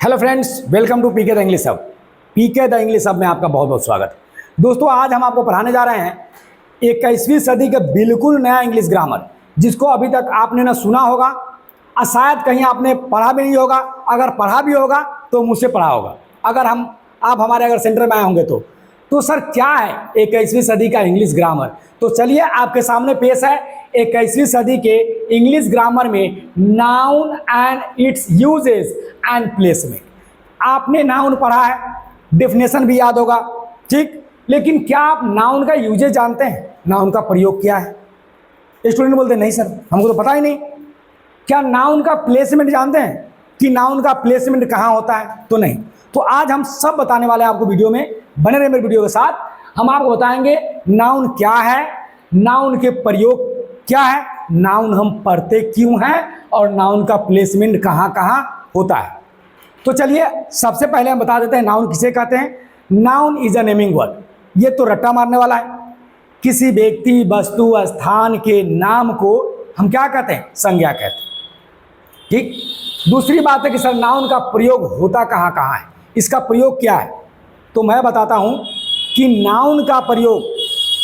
Hello friends, welcome to P K the English hub. P K the English hub में आपका बहुत बहुत स्वागत है। दोस्तों, आज हम आपको पढ़ाने जा रहे हैं 21वीं सदी का बिल्कुल नया इंग्लिश ग्रामर, जिसको अभी तक आपने ना सुना होगा और शायद कहीं आपने पढ़ा भी नहीं होगा। अगर पढ़ा भी होगा तो मुझसे पढ़ा होगा। अगर आप हमारे अगर सेंटर में आए होंगे तो सर क्या है 21वीं सदी का इंग्लिश ग्रामर। तो चलिए आपके सामने पेश है 21वीं सदी के इंग्लिश ग्रामर में noun and it's uses and placement. आपने नाउन पढ़ा है, डेफिनेशन भी याद होगा, ठीक, लेकिन क्या आप नाउन का यूजेस जानते हैं? नाउन का प्रयोग क्या है? स्टूडेंट बोलते नहीं सर, हमको तो पता ही नहीं। क्या नाउन का प्लेसमेंट जानते हैं कि नाउन का प्लेसमेंट कहाँ होता है? तो नहीं। तो आज हम सब बताने वाले हैं आपको वीडियो में, बने रहे मेरे वीडियो के साथ। हम आपको बताएंगे नाउन क्या है, नाउन के प्रयोग क्या है, नाउन हम पढ़ते क्यों हैं और नाउन का प्लेसमेंट कहाँ कहाँ होता है। तो चलिए सबसे पहले हम बता देते हैं नाउन किसे कहते हैं। Noun is a naming word. ये तो रट्टा मारने वाला है। किसी व्यक्ति, वस्तु, स्थान के नाम को हम क्या कहते हैं? संज्ञा कहते हैं, ठीक। दूसरी बात है कि सर नाउन का प्रयोग होता कहाँ कहाँ है, इसका प्रयोग क्या है? तो मैं बताता हूँ कि नाउन का प्रयोग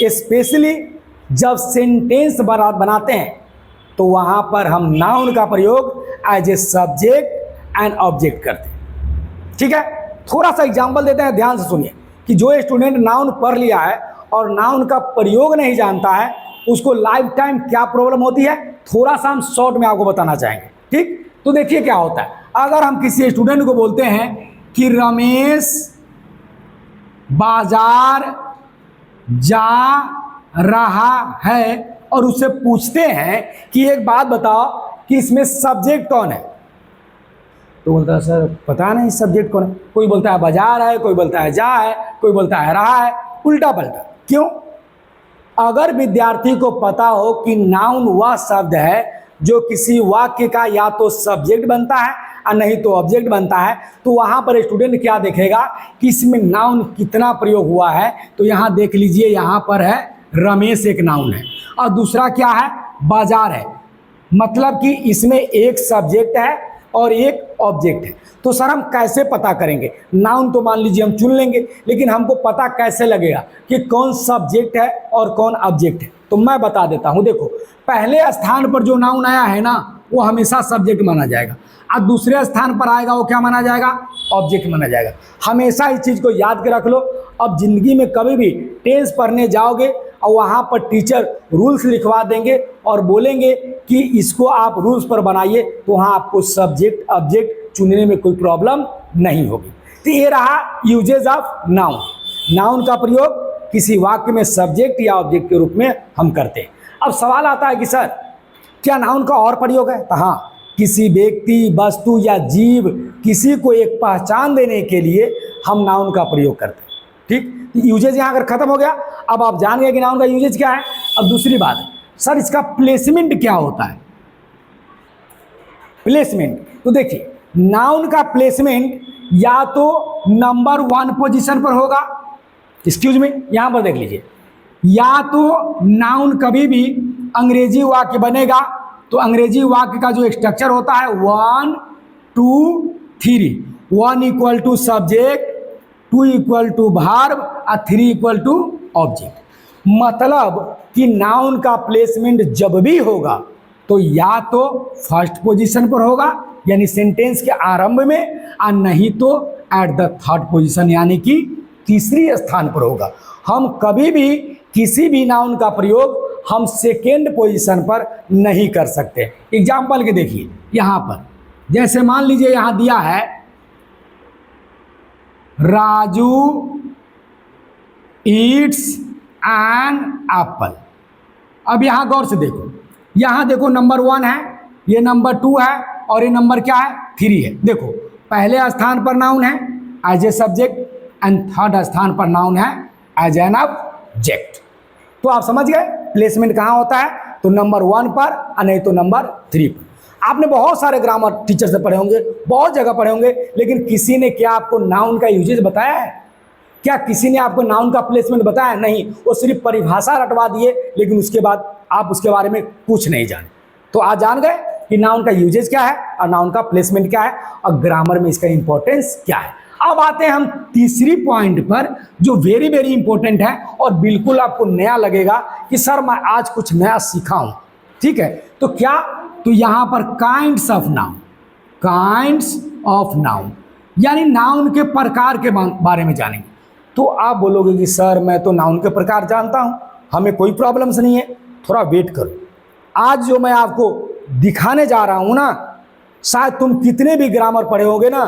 स्पेशली जब सेंटेंस बनाते हैं तो वहाँ पर हम नाउन का प्रयोग as a subject and object करते हैं, ठीक है। थोड़ा सा एग्जाम्पल देते हैं, ध्यान से सुनिए कि जो स्टूडेंट नाउन पढ़ लिया है और नाउन का प्रयोग नहीं जानता है उसको लाइफ टाइम क्या प्रॉब्लम होती है, थोड़ा सा हम शॉर्ट में आपको बताना चाहेंगे, ठीक। तो देखिए क्या होता है। अगर हम किसी स्टूडेंट को बोलते हैं कि रमेश बाजार जा रहा है और उससे पूछते हैं कि एक बात बताओ कि इसमें सब्जेक्ट कौन है, तो बोलता है सर पता नहीं सब्जेक्ट कौन है। कोई बोलता है बाजार है, कोई बोलता है जा है, कोई बोलता है रहा है, उल्टा पलटा। क्यों? अगर विद्यार्थी को पता हो कि नाउन वह शब्द है जो किसी वाक्य का या तो सब्जेक्ट बनता है और नहीं तो ऑब्जेक्ट बनता है, तो वहाँ पर स्टूडेंट क्या देखेगा कि इसमें नाउन कितना प्रयोग हुआ है। तो यहाँ देख लीजिए, यहाँ पर है रमेश एक नाउन है और दूसरा क्या है? बाजार है। मतलब कि इसमें एक सब्जेक्ट है और एक ऑब्जेक्ट है। तो सर हम कैसे पता करेंगे? नाउन तो मान लीजिए हम चुन लेंगे, लेकिन हमको पता कैसे लगेगा कि कौन सब्जेक्ट है और कौन ऑब्जेक्ट है? तो मैं बता देता हूं। देखो, पहले स्थान पर जो नाउन आया है ना, वो हमेशा सब्जेक्ट माना जाएगा और दूसरे स्थान पर आएगा वो क्या माना जाएगा? ऑब्जेक्ट माना जाएगा। हमेशा इस चीज़ को याद के रख लो। अब जिंदगी में कभी भी टेंस पढ़ने जाओगे और वहाँ पर टीचर रूल्स लिखवा देंगे और बोलेंगे कि इसको आप रूल्स पर बनाइए, तो वहाँ आपको सब्जेक्ट ऑब्जेक्ट चुनने में कोई प्रॉब्लम नहीं होगी। तो ये रहा यूजेज ऑफ नाउन। नाउन का प्रयोग किसी वाक्य में सब्जेक्ट या ऑब्जेक्ट के रूप में हम करते हैं। अब सवाल आता है कि सर क्या नाउन का और प्रयोग है? तो हाँ, किसी व्यक्ति, वस्तु या जीव, किसी को एक पहचान देने के लिए हम नाउन का प्रयोग करते हैं, ठीक। यूजेज यहाँ अगर खत्म हो गया, अब आप जान गए कि नाउन का यूजेज क्या है। अब दूसरी बात, सर इसका प्लेसमेंट क्या होता है? प्लेसमेंट, तो देखिए नाउन का प्लेसमेंट या तो नंबर 1 पोजीशन पर होगा, एक्सक्यूज मी, यहाँ पर देख लीजिए, या तो नाउन कभी भी अंग्रेजी वाक्य बनेगा तो अंग्रेजी वाक्य का जो स्ट्रक्चर होता है 1 2 3, 1 equal to subject, 2 equal to verb और 3 इक्वल टू ऑब्जेक्ट। मतलब कि नाउन का प्लेसमेंट जब भी होगा तो या तो फर्स्ट पोजीशन पर होगा यानी सेंटेंस के आरंभ में, और नहीं तो एट द थर्ड पोजीशन यानी कि तीसरी स्थान पर होगा। हम कभी भी किसी भी नाउन का प्रयोग हम सेकेंड पोजीशन पर नहीं कर सकते। एग्जाम्पल के देखिए, यहाँ पर जैसे मान लीजिए यहाँ दिया है राजू ईट्स एन एप्पल। अब यहाँ गौर से देखो, यहाँ देखो नंबर 1 है, ये नंबर 2 है और ये नंबर क्या है? 3 है। देखो पहले स्थान पर नाउन है as a subject and third स्थान पर नाउन है एज एन ऑब्जेक्ट। तो आप समझ गए प्लेसमेंट कहाँ होता है? तो नंबर 1 पर और नहीं तो नंबर 3 पर। आपने बहुत सारे ग्रामर टीचर से पढ़े होंगे, बहुत जगह पढ़े होंगे, लेकिन किसी ने क्या आपको नाउन का यूजेज बताया है? क्या किसी ने आपको नाउन का प्लेसमेंट बताया? नहीं, वो सिर्फ परिभाषा रटवा दिए, लेकिन उसके बाद आप उसके बारे में कुछ नहीं जाने। तो आज जान गए कि नाउन का यूजेज क्या है और नाउन का प्लेसमेंट क्या है और ग्रामर में इसका इंपॉर्टेंस क्या है। अब आते हैं हम तीसरी पॉइंट पर जो वेरी वेरी इंपॉर्टेंट है और बिल्कुल आपको नया लगेगा कि सर मैं आज कुछ नया सीखा हूं। ठीक है, तो क्या, तो यहां पर kinds of noun, kinds of noun यानी नाउन के प्रकार के बारे में जानेंगे। तो आप बोलोगे कि सर मैं तो नाउन के प्रकार जानता हूं, हमें कोई प्रॉब्लम्स नहीं है, थोड़ा वेट करो। आज जो मैं आपको दिखाने जा रहा हूं ना, शायद तुम कितने भी ग्रामर पढ़े होगे ना,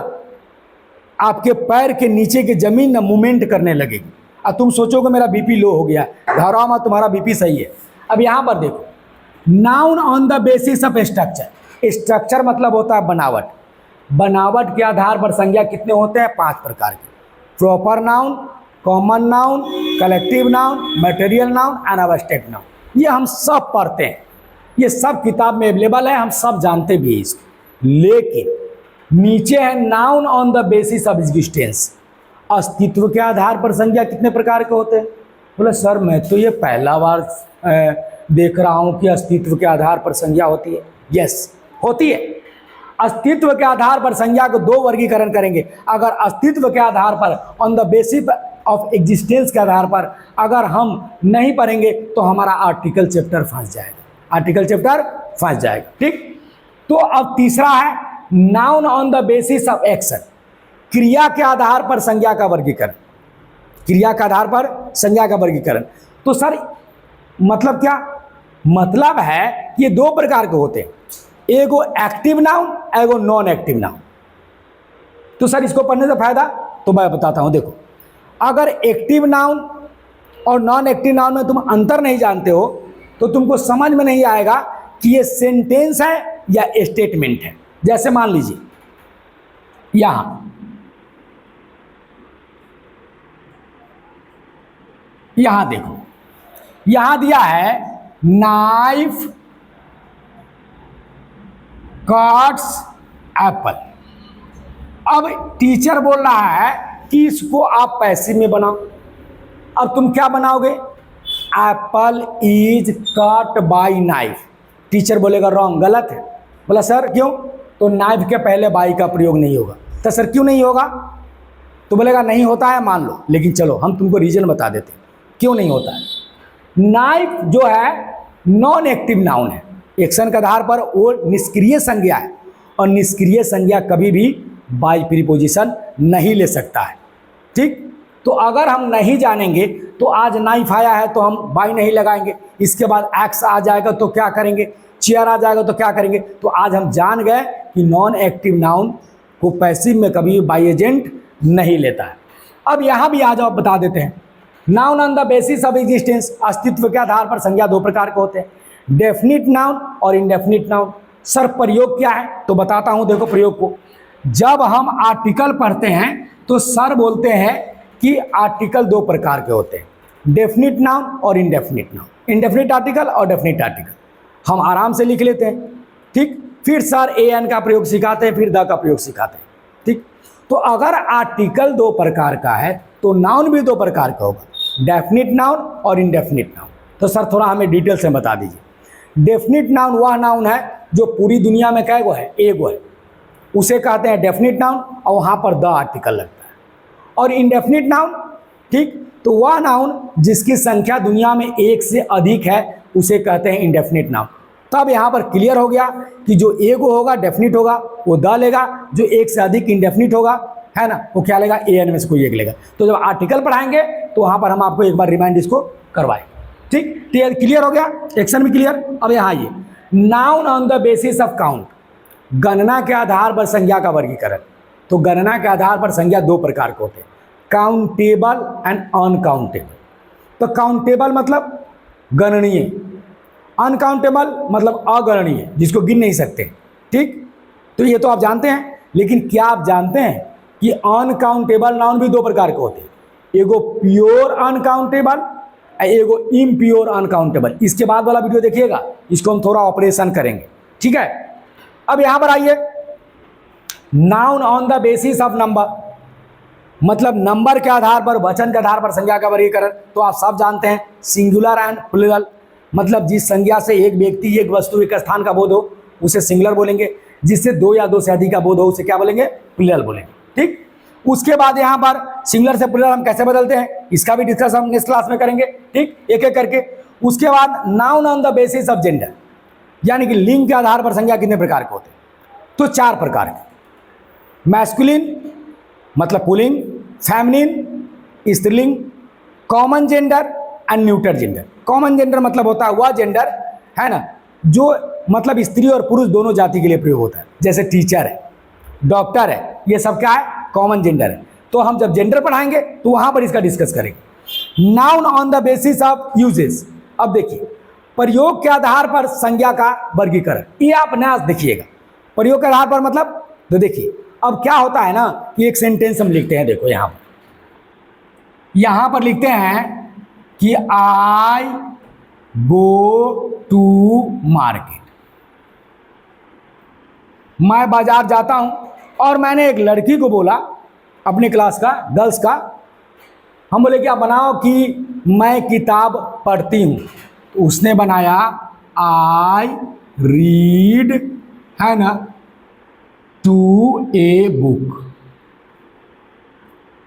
आपके पैर के नीचे की जमीन ना मूवमेंट करने लगेगी और तुम सोचोगे मेरा बीपी लो हो गया। घबराओ मत, तुम्हारा बीपी सही है। अब यहां पर देखो, noun on the basis of structure. Structure मतलब होता है बनावट। बनावट के आधार पर संज्ञा कितने होते हैं? 5 प्रकार के। Proper noun, common noun, collective noun, material noun and abstract noun. ये हम सब पढ़ते हैं, ये सब किताब में अवेलेबल है, हम सब जानते भी हैं इसको। लेकिन नीचे है noun on the basis of existence. अस्तित्व के आधार पर संज्ञा कितने प्रकार के होते हैं? बोले सर मैं तो ये पहला बार देख रहा हूं कि अस्तित्व के आधार पर संज्ञा होती है। यस, होती है। अस्तित्व के आधार पर संज्ञा को 2 वर्गीकरण करेंगे। अगर अस्तित्व के आधार पर on the basis of existence के आधार पर अगर हम नहीं पढ़ेंगे तो हमारा आर्टिकल चैप्टर फंस जाएगा, आर्टिकल चैप्टर फंस जाएगा। ठीक, तो अब तीसरा है noun on the basis of action. क्रिया के आधार पर संज्ञा का वर्गीकरण, क्रिया के आधार पर संज्ञा का वर्गीकरण। तो सर मतलब क्या? मतलब है कि ये 2 प्रकार के होते हैं, एगो एक्टिव नाउन, एगो नॉन एक्टिव नाउन। तो सर इसको पढ़ने से फायदा, तो मैं बताता हूं। देखो, अगर एक्टिव नाउन और नॉन एक्टिव नाउन में तुम अंतर नहीं जानते हो तो तुमको समझ में नहीं आएगा कि ये सेंटेंस है या स्टेटमेंट है। जैसे मान लीजिए यहां देखो, यहां दिया है नाइफ कट्स एप्पल। अब टीचर बोल रहा है कि इसको आप पैसिव में बनाओ। अब तुम क्या बनाओगे? Apple is cut by knife. Teacher बोलेगा रॉन्ग, गलत है। बोला सर क्यों? तो नाइफ के पहले बाई का प्रयोग नहीं होगा। तो सर क्यों नहीं होगा? तो बोलेगा नहीं होता है, मान लो, लेकिन चलो हम तुमको रीजन बता देते क्यों नहीं होता है। नाइफ जो है नॉन एक्टिव नाउन है, एक्शन के आधार पर वो निष्क्रिय संज्ञा है और निष्क्रिय संज्ञा कभी भी बाई प्रीपोजिशन नहीं ले सकता है। ठीक, तो अगर हम नहीं जानेंगे तो आज नाइफ आया है तो हम बाई नहीं लगाएंगे, इसके बाद एक्स आ जाएगा तो क्या करेंगे, चेयर आ जाएगा तो क्या करेंगे। तो आज हम जान गए कि नॉन एक्टिव नाउन को पैसिव में कभी बाई एजेंट नहीं लेता है। अब यहां भी आ जाओ, बता देते हैं। Noun on the basis of existence, अस्तित्व के आधार पर संज्ञा 2 प्रकार के होते हैं, डेफिनिट नाउन और इनडेफिनिट नाउन। सर प्रयोग क्या है? तो बताता हूं, देखो प्रयोग को। जब हम आर्टिकल पढ़ते हैं तो सर बोलते हैं कि आर्टिकल 2 प्रकार के होते हैं, डेफिनिट नाउन और इनडेफिनिट नाउन। इनडेफिनिट आर्टिकल और डेफिनिट आर्टिकल हम आराम से लिख लेते हैं। ठीक, फिर सर ए एन का प्रयोग सिखाते हैं, फिर द का प्रयोग सिखाते हैं। ठीक, तो अगर आर्टिकल 2 प्रकार का है तो नाउन भी 2 प्रकार का होगा, डेफिनिट नाउन और इनडेफिनिट नाउन। तो सर थोड़ा हमें डिटेल से बता दीजिए। डेफिनिट नाउन वह नाउन है जो पूरी दुनिया में कैगो है, एगो है, उसे कहते हैं डेफिनिट नाउन और वहाँ पर द आर्टिकल लगता है। और इनडेफिनिट नाउन, ठीक, तो वह नाउन जिसकी संख्या दुनिया में 1 से अधिक है उसे कहते हैं इनडेफिनिट नाउन। तब यहाँ पर क्लियर हो गया कि जो एगो होगा डेफिनिट होगा वो द लेगा, जो 1 से अधिक इनडेफिनिट होगा, है ना, वो क्या लेगा, ए एन में से कोई एक लेगा। तो जब आर्टिकल पढ़ाएंगे तो वहाँ पर हम आपको एक बार रिमाइंड इसको करवाएं। ठीक, क्लियर हो गया, एक्शन भी क्लियर। अब यहाँ आइए, noun on the basis of count, गणना के आधार पर संज्ञा का वर्गीकरण। तो गणना के आधार पर संज्ञा 2 प्रकार के होते हैं, काउंटेबल एंड अनकाउंटेबल। तो काउंटेबल मतलब गणनीय, अनकाउंटेबल मतलब अगणनीय, जिसको गिन नहीं सकते। ठीक, तो ये तो आप जानते हैं, लेकिन क्या आप जानते हैं कि अनकाउंटेबल नाउन भी 2 प्रकार के होते हैं, एगो प्योर अनकाउंटेबल, एगो इम्प्योर अनकाउंटेबल। इसके बाद वाला वीडियो देखिएगा, इसको हम थोड़ा ऑपरेशन करेंगे। ठीक है, अब यहां पर आइए, noun on the basis of number, मतलब नंबर के आधार पर, वचन के आधार पर संज्ञा का वर्गीकरण। तो आप सब जानते हैं, सिंगुलर एंड प्लूरल, मतलब जिस संज्ञा से एक व्यक्ति, एक वस्तु, एक स्थान का बोध हो उसे सिंगुलर बोलेंगे, जिससे दो या दो से अधिक का बोध हो उसे क्या बोलेंगे, प्लूरल बोलेंगे। ठीक, उसके बाद यहाँ पर सिंगुलर से प्लूरल हम कैसे बदलते हैं, इसका भी डिस्कस हम नेक्स्ट क्लास में करेंगे। ठीक, एक एक करके। उसके बाद noun on the basis of gender, यानी कि लिंग के आधार पर संज्ञा कितने प्रकार के होते हैं, तो 4 प्रकार के। मैस्कुलिन मतलब पुल्लिंग, फेमिनिन स्त्रीलिंग, common gender and neuter gender. Common gender मतलब होता है वह जेंडर, है ना, जो मतलब स्त्री और पुरुष दोनों जाति के लिए प्रयोग होता है, जैसे टीचर है, डॉक्टर है, ये सब क्या है, कॉमन जेंडर है। तो हम जब जेंडर पढ़ाएंगे तो वहां पर इसका डिस्कस करेंगे। Noun on the basis of uses, अब देखिए प्रयोग के आधार पर संज्ञा का वर्गीकरण, ये आप नया देखिएगा। प्रयोग के आधार पर मतलब, तो देखिए अब क्या होता है ना कि एक सेंटेंस हम लिखते हैं, देखो यहां पर लिखते हैं कि आई गो टू मार्केट, मैं बाजार जाता हूं, और मैंने एक लड़की को बोला अपने क्लास का, गर्ल्स का, हम बोले क्या बनाओ कि मैं किताब पढ़ती हूं, तो उसने बनाया आई रीड, है ना, टू ए बुक।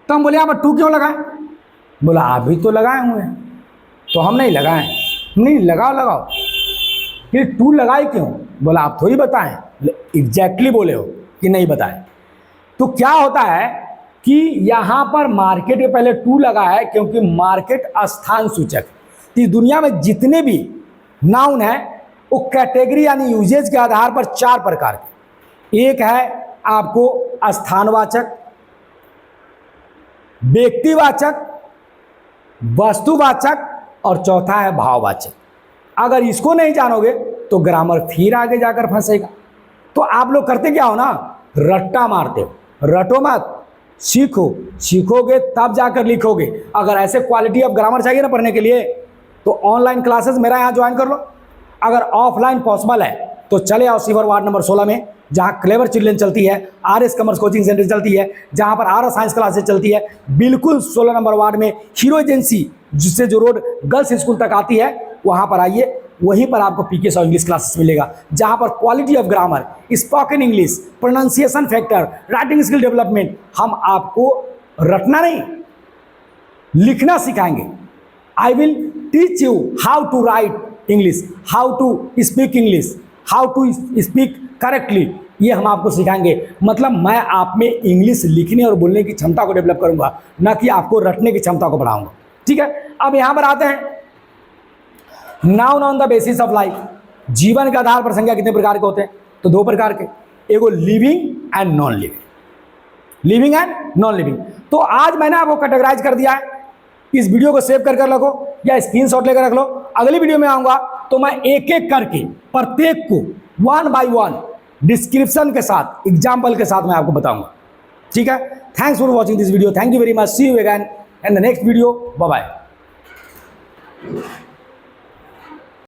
तो हम बोले यहाँ पर टू क्यों लगाए, बोला आप भी तो लगाए हुए हैं, तो हम नहीं लगाए। नहीं, लगाओ, फिर टू लगाए क्यों, बोला आप थोड़ी बताएं। एग्जैक्टली बोले हो कि नहीं बताए। तो क्या होता है कि यहाँ पर मार्केट के पहले टू लगा है, क्योंकि मार्केट स्थान सूचक। इस दुनिया में जितने भी नाउन है वो कैटेगरी यानी यूजेज के आधार पर 4 प्रकार के। एक है आपको स्थानवाचक, व्यक्तिवाचक, वस्तुवाचक, और चौथा है भाववाचक। अगर इसको नहीं जानोगे तो ग्रामर फिर आगे जाकर फंसेगा। तो आप लोग करते क्या हो ना, रट्टा मारते हो। रटो मत, सीखोगे तब जाकर लिखोगे। अगर ऐसे क्वालिटी ऑफ ग्रामर चाहिए ना पढ़ने के लिए, तो ऑनलाइन क्लासेस मेरा यहाँ ज्वाइन कर लो। अगर ऑफलाइन पॉसिबल है तो चले आओ शिवर वार्ड नंबर 16 में, जहाँ क्लेवर चिल्ड्रन चलती है, RS कॉमर्स कोचिंग सेंटर चलती है, जहाँ पर RS साइंस क्लासेस चलती है, बिल्कुल 16 नंबर वार्ड में हीरो एजेंसी, जिससे जो रोड गर्ल्स स्कूल तक आती है, वहाँ पर आइए। वहीं पर आपको PK सॉ इंग्लिश क्लासेस मिलेगा, जहाँ पर quality of grammar, spoken English, pronunciation factor, writing skill development, हम आपको रटना नहीं लिखना सिखाएंगे। I will teach you how to write English, how to speak English, how to speak correctly, ये हम आपको सिखाएंगे। मतलब मैं आप में इंग्लिश लिखने और बोलने की क्षमता को डेवलप करूंगा, ना कि आपको रटने की क्षमता को बढ़ाऊंगा। ठीक है, अब यहां पर आते हैं noun on the basis of life. जीवन के आधार पर संज्ञा कितने प्रकार के होते हैं, तो 2 प्रकार के, एगो living and non living. Living and non living. तो आज मैंने आपको कैटेगराइज कर दिया है। इस वीडियो को सेव करके रखो या स्क्रीनशॉट लेकर रख लो। अगली वीडियो में आऊंगा तो मैं एक एक करके प्रत्येक को 1 by 1 डिस्क्रिप्शन के साथ, एग्जाम्पल के साथ मैं आपको बताऊंगा। ठीक है, thanks for watching this video, thank you very much, see you again in the next video, bye bye.